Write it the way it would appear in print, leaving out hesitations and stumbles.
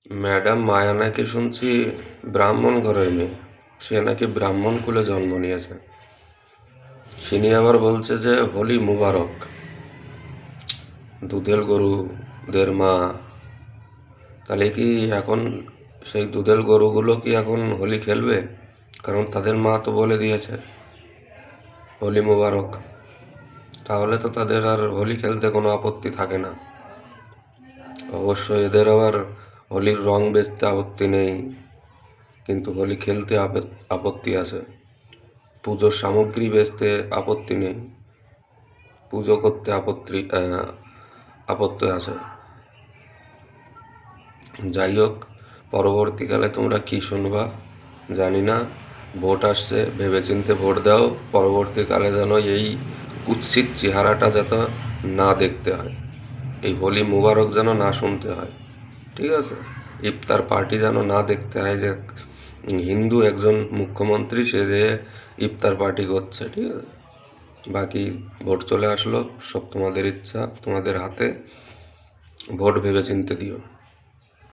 Madam মায়া নাকি শুনছি ব্রাহ্মণ ঘরের মেয়ে। সে নাকি ব্রাহ্মণ কুলে জন্ম নিয়েছে। সিনি আবার বলছে যে হোলি মুবারক। দুধেল গরুদের মা। তাহলে কি এখন সেই দুধেল গরুগুলো কি এখন হোলি খেলবে? কারণ তাদের মা তো বলে দিয়েছে হোলি মুবারক। তাহলে তো তাদের আর হোলি খেলতে কোনো আপত্তি থাকে না। অবশ্য এদের আবার হোলির রং বেচতে আপত্তি নেই, কিন্তু হোলি খেলতে আপত্তি আছে। পুজোর সামগ্রী বেচতে আপত্তি নেই, পুজো করতে আপত্তি আছে। যাই হোক, পরবর্তীকালে তোমরা কি শুনবা জানি না। ভোট আসছে, ভেবেচিন্তে ভোট দাও। পরবর্তীকালে যেন এই কুৎসিত চেহারাটা যাতে না দেখতে হয়, এই হোলি মুবারক যেন না শুনতে হয়, ঠিক আছে? ইফতার পার্টি যেন না দেখতে হয় যে হিন্দু একজন মুখ্যমন্ত্রী সে যে ইফতার পার্টি করছে, ঠিক আছে? বাকি ভোট চলে আসলো, সব তোমাদের ইচ্ছা, তোমাদের হাতে। ভোট ভেবেচিন্তে দিও।